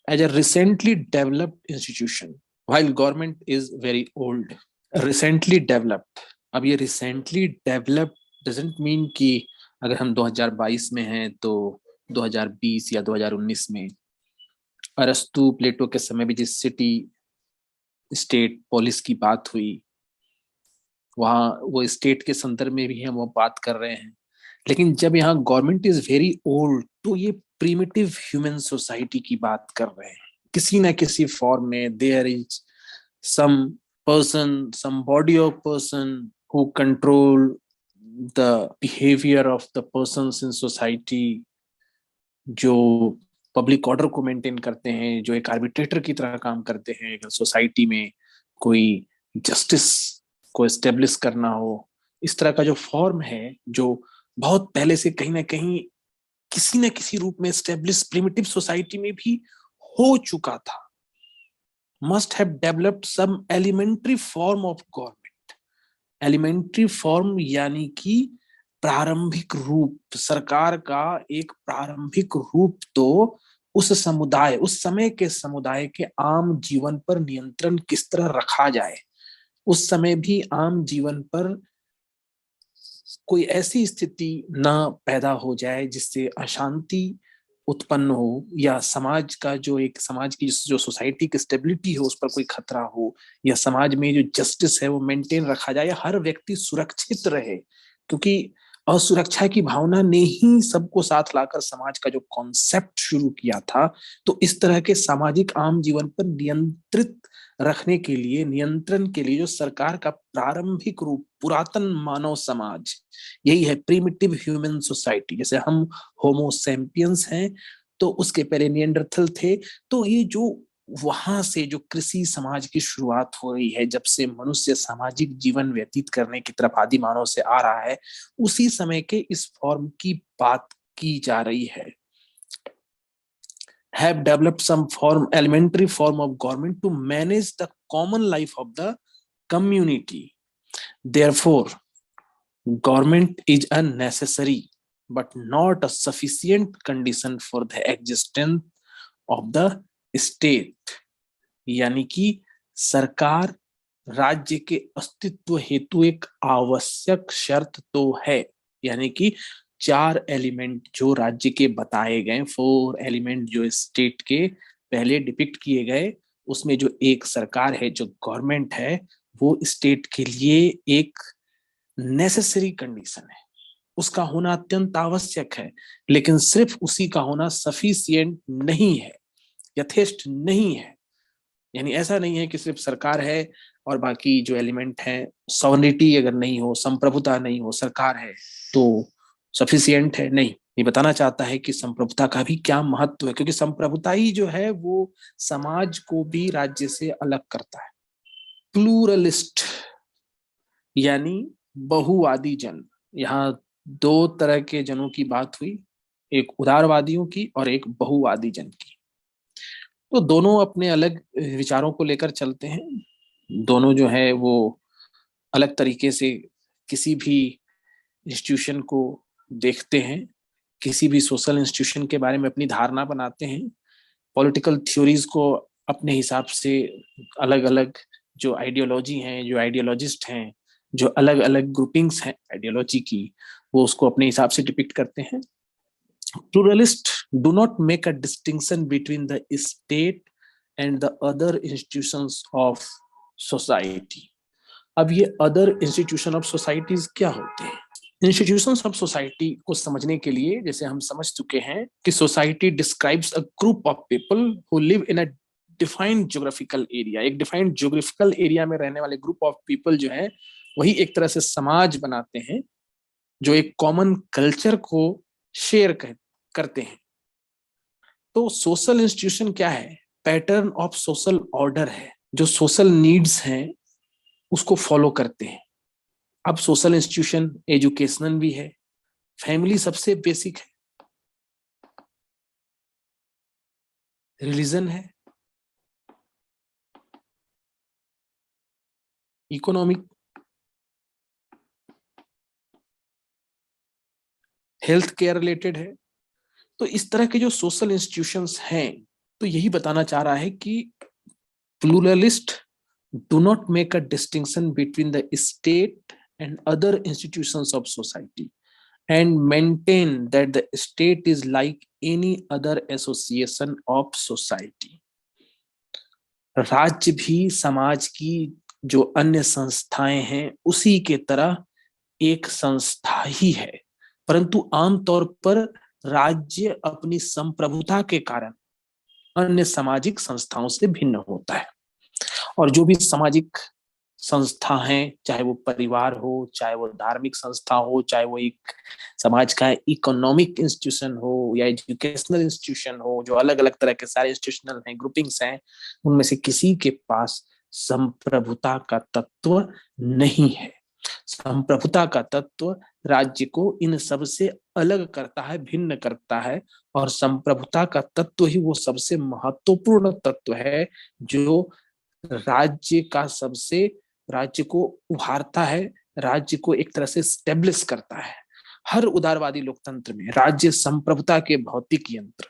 as a recently developed institution while government is very old. Recently developed, अब ये रिसेंटली डेवलप्ड डजंट मीन कि अगर हम 2022 में हैं तो 2020 या 2019 में। अरस्तु प्लेटो के समय भी जिस सिटी स्टेट पोलिस की बात हुई, वहाँ वो स्टेट के संदर्भ में भी हम वो बात कर रहे हैं। लेकिन जब यहाँ गवर्नमेंट इज वेरी ओल्ड तो ये प्रिमिटिव ह्यूमन सोसाइटी की बात कर रहे हैं। किसी ना किसी फॉर्म में there is some person, some body of person who control the behavior of the persons in society, जो पब्लिक ऑर्डर को मेंटेन करते हैं, जो एक आर्बिट्रेटर की तरह काम करते हैं। अगर सोसाइटी में कोई जस्टिस को एस्टेब्लिश करना हो, इस तरह का जो फॉर्म है जो बहुत पहले से कहीं ना कहीं किसी न किसी रूप में एस्टेब्लिश प्रिमिटिव सोसाइटी में भी हो चुका था, must have developed some elementary form of government। elementary form यानी कि प्रारंभिक रूप, सरकार का एक प्रारंभिक रूप तो उस समुदाय, उस समय के समुदाय के आम जीवन पर नियंत्रण किस तरह रखा जाए। उस समय भी आम जीवन पर कोई ऐसी स्थिति ना पैदा हो जाए जिससे अशांति उत्पन्न हो, या समाज का जो एक समाज की जो सोसाइटी की स्टेबिलिटी है उस पर कोई खतरा हो, या समाज में जो जस्टिस है वो मेंटेन रखा जाए, या हर व्यक्ति सुरक्षित रहे। क्योंकि असुरक्षा की भावना ने ही सबको साथ लाकर समाज का जो कॉन्सेप्ट शुरू किया था। तो इस तरह के सामाजिक आम जीवन पर नियंत्रित रखने के लिए, नियंत्रण के लिए जो सरकार का प्रारंभिक रूप पुरातन मानव समाज, यही है प्रिमिटिव ह्यूमन सोसाइटी। जैसे हम होमो सैपियंस हैं तो उसके पहले निएंडरथल थे। तो ये जो वहां से जो कृषि समाज की शुरुआत हो रही है, जब से मनुष्य सामाजिक जीवन व्यतीत करने की तरफ आदि मानव से आ रहा है, उसी समय के इस फॉर्म की बात की जा रही है। have developed some form, elementary form of government to manage the common life of the community। Therefore, government is a necessary but not a sufficient condition for the existence of the state। यानी कि सरकार राज्य के अस्तित्व हेतु एक आवश्यक शर्त तो है। यानी कि 4 एलिमेंट जो राज्य के बताए गए, 4 एलिमेंट जो स्टेट के पहले डिपिक्ट किए गए, उसमें जो एक सरकार है, जो गवर्नमेंट है, वो स्टेट के लिए एक नेसेसरी कंडीशन है, उसका होना अत्यंत आवश्यक है। लेकिन सिर्फ उसी का होना सफिशिएंट नहीं है, यथेष्ट नहीं है। यानी ऐसा नहीं है कि सिर्फ सरकार है और बाकी जो एलिमेंट है, सॉवरेनिटी अगर नहीं हो, संप्रभुता नहीं हो, सरकार है तो सफिशिएंट है, नहीं। ये बताना चाहता है कि संप्रभुता का भी क्या महत्व है, क्योंकि संप्रभुता ही जो है वो समाज को भी राज्य से अलग करता है। प्लूरलिस्ट यानी बहुवादी जन। यहाँ 2 तरह के जनों की बात हुई, एक उदारवादियों की और एक बहुवादी जन की। तो दोनों अपने अलग विचारों को लेकर चलते हैं। दोनों जो है वो अलग तरीके से किसी भी इंस्टीट्यूशन को देखते हैं, किसी भी सोशल इंस्टीट्यूशन के बारे में अपनी धारणा बनाते हैं। पॉलिटिकल थ्योरीज को अपने हिसाब से अलग अलग जो आइडियोलॉजी हैं, जो आइडियोलॉजिस्ट हैं, जो अलग अलग ग्रुपिंग्स हैं आइडियोलॉजी की, वो उसको अपने हिसाब से डिपिक्ट करते हैं। Pluralists do not make a distinction between the state and the other institutions of society। अब ये other institution of societies क्या होते हैं? Institutions of society को समझने के लिए, जैसे हम समझ चुके हैं कि society describes a group of people who live in a defined geographical area। एक defined geographical area में रहने वाले group of people जो है वही एक तरह से समाज बनाते हैं, जो एक कॉमन कल्चर को शेयर करते हैं। तो सोशल इंस्टीट्यूशन क्या है? पैटर्न ऑफ सोशल ऑर्डर है, जो सोशल नीड्स हैं उसको फॉलो करते हैं। अब सोशल इंस्टीट्यूशन एजुकेशनल भी है, फैमिली सबसे बेसिक है, रिलीजन है, इकोनॉमिक, हेल्थ केयर रिलेटेड है। तो इस तरह के जो सोशल इंस्टीट्यूशंस हैं, तो यही बताना चाह रहा है कि pluralist do not make a distinction between the state and other institutions of society and maintain that the state is like any other association of society. राज्य भी समाज की जो अन्य संस्थाएं हैं उसी के तरह एक संस्था ही है, परंतु आमतौर पर राज्य अपनी संप्रभुता के कारण अन्य सामाजिक संस्थाओं से भिन्न होता है। और जो भी सामाजिक संस्था है, चाहे वो परिवार हो, चाहे वो धार्मिक संस्था हो, चाहे वो एक समाज का इकोनॉमिक इंस्टीट्यूशन हो या एजुकेशनल इंस्टीट्यूशन हो, जो अलग अलग तरह के सारे इंस्टीट्यूशनल हैं, ग्रुपिंग्स हैं, उनमें से किसी के पास संप्रभुता का तत्व नहीं है। संप्रभुता का तत्व राज्य को इन सब से अलग करता है, भिन्न करता है, और संप्रभुता का तत्व ही वो सबसे महत्वपूर्ण तत्व है जो राज्य को उभारता है, राज्य को एक तरह से स्टेब्लिश करता है। हर उदारवादी लोकतंत्र में राज्य संप्रभुता के भौतिक यंत्र,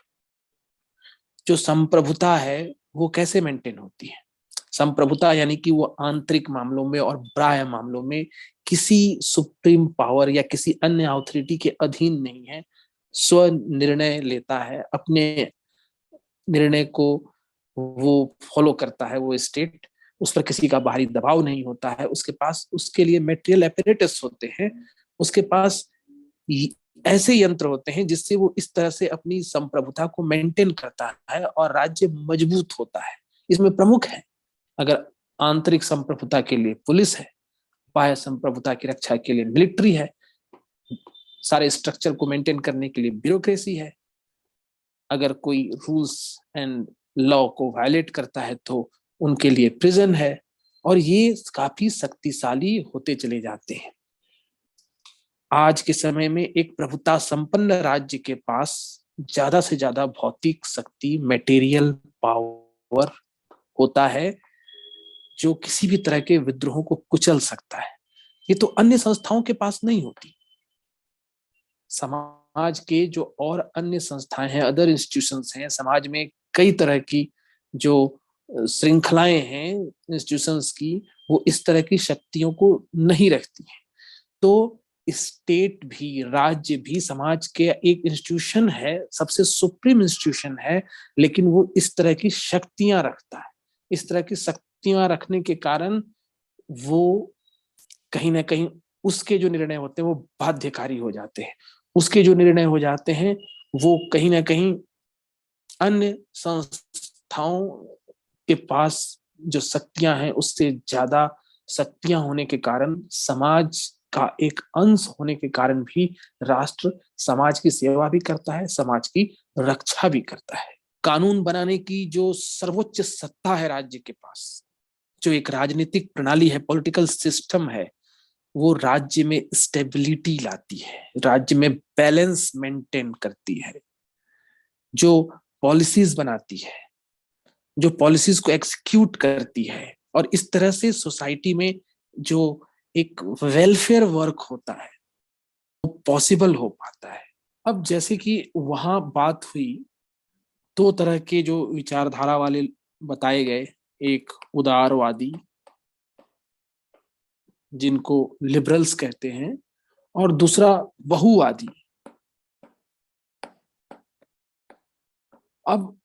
जो संप्रभुता है वो कैसे मेंटेन होती है? संप्रभुता यानी कि वो आंतरिक मामलों में और बाह्य मामलों में किसी सुप्रीम पावर या किसी अन्य अथॉरिटी के अधीन नहीं है, स्व निर्णय लेता है, अपने निर्णय को वो फॉलो करता है। वो स्टेट, उस पर किसी का बाहरी दबाव नहीं होता है, उसके पास उसके लिए मेटेरियल एपरेटस होते हैं, उसके पास ऐसे यंत्र होते हैं जिससे वो इस तरह से अपनी संप्रभुता को मेंटेन करता है और राज्य मजबूत होता है। इसमें प्रमुख है, अगर आंतरिक संप्रभुता के लिए पुलिस है, बाह्य संप्रभुता की रक्षा के लिए मिलिट्री है, सारे स्ट्रक्चर को मेंटेन करने के लिए ब्यूरोक्रेसी है, अगर कोई रूल्स एंड लॉ को वायलेट करता है तो उनके लिए प्रिजन है, और ये काफी शक्तिशाली होते चले जाते हैं। आज के समय में एक प्रभुता संपन्न राज्य के पास ज्यादा से ज्यादा भौतिक शक्ति, मटेरियल पावर होता है, जो किसी भी तरह के विद्रोहों को कुचल सकता है। ये तो अन्य संस्थाओं के पास नहीं होती। समाज के जो और अन्य संस्थाएं हैं, अदर इंस्टीट्यूशंस हैं, समाज में कई तरह की जो श्रृंखलाएं हैं इंस्टीट्यूशंस की, वो इस तरह की शक्तियों को नहीं रखती हैं। तो स्टेट भी, राज्य भी समाज के एक इंस्टीट्यूशन है, सबसे सुप्रीम इंस्टीट्यूशन है, लेकिन वो इस तरह की शक्तियां रखता है। इस तरह की शक्तियां रखने के कारण वो कहीं ना कहीं उसके जो निर्णय होते हैं वो बाध्यकारी हो जाते हैं। उसके जो निर्णय हो जाते हैं वो कहीं ना कहीं अन्य संस्थाओं के पास जो शक्तियां हैं उससे ज्यादा शक्तियां होने के कारण, समाज का एक अंश होने के कारण भी राष्ट्र समाज की सेवा भी करता है, समाज की रक्षा भी करता है। कानून बनाने की जो सर्वोच्च सत्ता है राज्य के पास, जो एक राजनीतिक प्रणाली है, पॉलिटिकल सिस्टम है, वो राज्य में स्टेबिलिटी लाती है, राज्य में बैलेंस मेंटेन करती है, जो पॉलिसीज बनाती है, जो पॉलिसीज को एग्जीक्यूट करती है, और इस तरह से सोसाइटी में जो एक वेलफेयर वर्क होता है वो पॉसिबल हो पाता है। अब जैसे कि वहां बात हुई, दो तरह के जो विचारधारा वाले बताए गए, एक उदारवादी जिनको लिबरल्स कहते हैं, और दूसरा बहुवादी। अब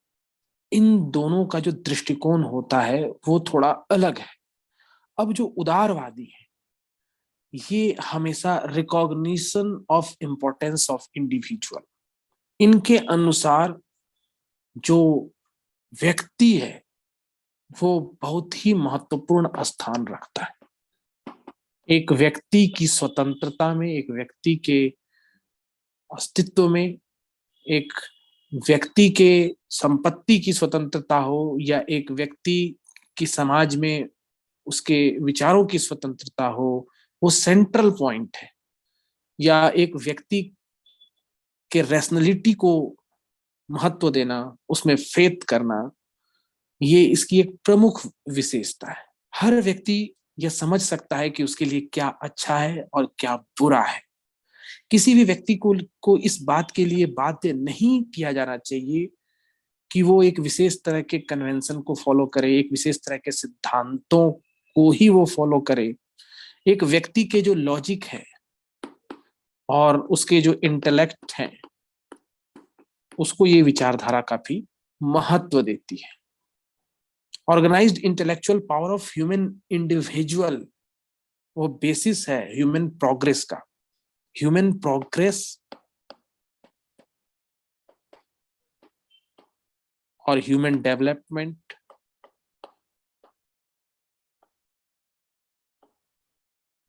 इन दोनों का जो दृष्टिकोण होता है वो थोड़ा अलग है। अब जो उदारवादी है ये हमेशा recognition of importance of individual, इनके अनुसार जो व्यक्ति है वो बहुत ही महत्वपूर्ण स्थान रखता है। एक व्यक्ति की स्वतंत्रता में, एक व्यक्ति के अस्तित्व में, एक व्यक्ति के संपत्ति की स्वतंत्रता हो, या एक व्यक्ति की समाज में उसके विचारों की स्वतंत्रता हो, वो सेंट्रल पॉइंट है। या एक व्यक्ति के रैशनैलिटी को महत्व देना, उसमें फेथ करना, ये इसकी एक प्रमुख विशेषता है। हर व्यक्ति यह समझ सकता है कि उसके लिए क्या अच्छा है और क्या बुरा है। किसी भी व्यक्ति को इस बात के लिए बाध्य नहीं किया जाना चाहिए कि वो एक विशेष तरह के कन्वेंशन को फॉलो करे, एक विशेष तरह के सिद्धांतों को ही वो फॉलो करे। एक व्यक्ति के जो लॉजिक है और उसके जो इंटेलेक्ट है, उसको ये विचारधारा काफी महत्व देती है। Organized intellectual power of human individual वो बेसिस है ह्यूमन प्रोग्रेस का। ह्यूमन प्रोग्रेस और ह्यूमन डेवलपमेंट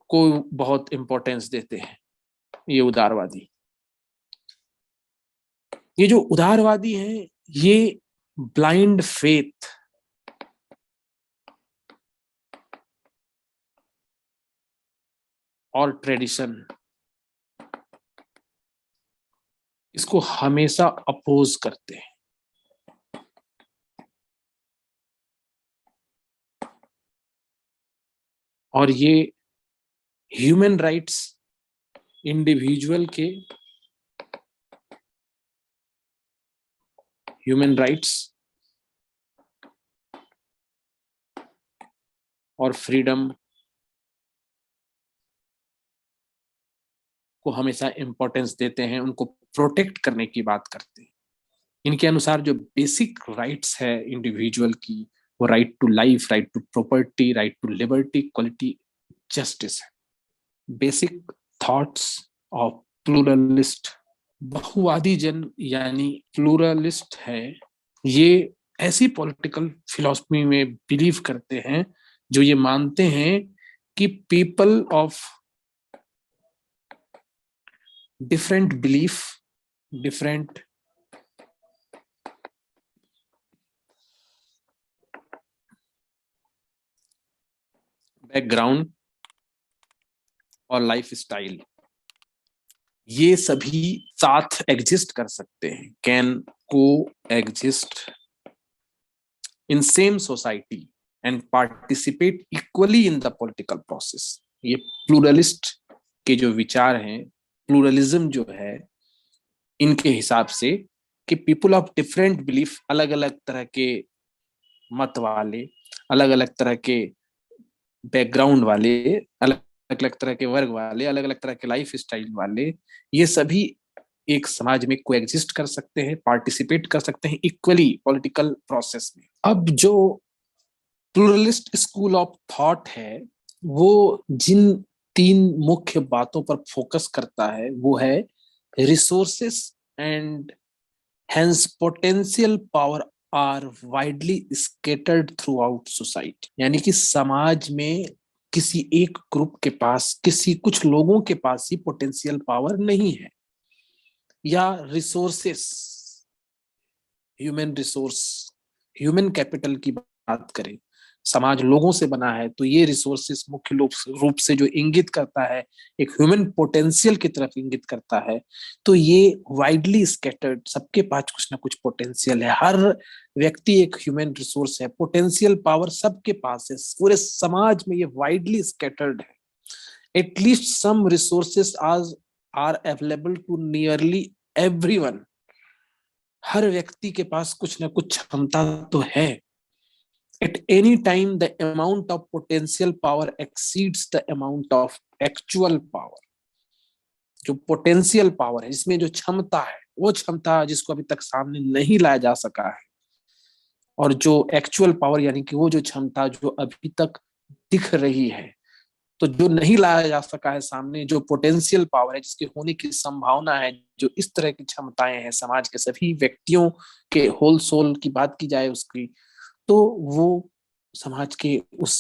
को बहुत इंपॉर्टेंस देते हैं ये उदारवादी। ये जो उदारवादी हैं ये ब्लाइंड फेथ और ट्रेडिशन इसको हमेशा अपोज करते हैं। और ये ह्यूमन राइट्स इंडिविजुअल के ह्यूमन राइट्स और फ्रीडम को हमेशा इंपॉर्टेंस देते हैं, उनको प्रोटेक्ट करने की बात करते हैं। इनके अनुसार जो बेसिक राइट्स है इंडिविजुअल की, वो right to life, right to property, right to liberty, equality, justice है। बेसिक थॉट्स ऑफ प्लूरलिस्ट, बहुवादी जन यानी प्लूरलिस्ट है, ये ऐसी पॉलिटिकल फिलॉसफी में बिलीव करते हैं जो ये मानते हैं कि people of different belief, different background और लाइफ स्टाइल, ये सभी साथ एग्जिस्ट कर सकते हैं, कैन को exist in same society and participate equally in the political process. ये प्लूरलिस्ट के जो विचार हैं, प्लूरलिज्म जो है इनके हिसाब से कि पीपल ऑफ डिफरेंट बिलीफ, अलग अलग तरह के मत वाले, अलग अलग तरह के बैकग्राउंड वाले, अलग अलग तरह के वर्ग वाले, अलग अलग तरह के लाइफ स्टाइल वाले, ये सभी एक समाज में कोएग्जिस्ट कर सकते हैं, पार्टिसिपेट कर सकते हैं इक्वली पॉलिटिकल प्रोसेस में। अब जो प्लूरलिस्ट स्कूल ऑफ थॉट है वो जिन 3 मुख्य बातों पर फोकस करता है वो है resources and hence potential power are widely scattered throughout society. यानी कि समाज में किसी एक ग्रुप के पास, किसी कुछ लोगों के पास ही पोटेंशियल पावर नहीं है, या resources, human resource, human capital की बात करें, समाज लोगों से बना है तो ये रिसोर्सेस मुख्य रूप से जो इंगित करता है एक ह्यूमन पोटेंशियल की तरफ इंगित करता है। तो ये वाइडली स्कैटर्ड, सबके पास कुछ ना कुछ पोटेंशियल है, हर व्यक्ति एक ह्यूमन रिसोर्स है, पोटेंशियल पावर सबके पास है, पूरे समाज में ये वाइडली स्कैटर्ड है। At least some resources are available to nearly everyone. हर व्यक्ति के पास कुछ ना कुछ क्षमता तो है। At any time, the amount of potential power exceeds the amount of actual power. जो पोटेंशियल पावर है, जिसमें जो क्षमता है, वो क्षमता जिसको अभी तक सामने नहीं लाया जा सका है, और जो एक्चुअल पावर यानी कि वो जो क्षमता जो अभी तक दिख रही है, तो जो नहीं लाया जा सका है सामने, जो पोटेंशियल पावर है, जिसके होने की संभावना है, जो इस तरह की क्षमताएं हैं समाज के सभी व्यक्तियों के होल सोल की बात की जाए उसकी, तो वो समाज के उस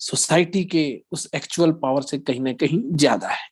सोसाइटी के उस एक्चुअल पावर से कहीं ना कहीं ज्यादा है।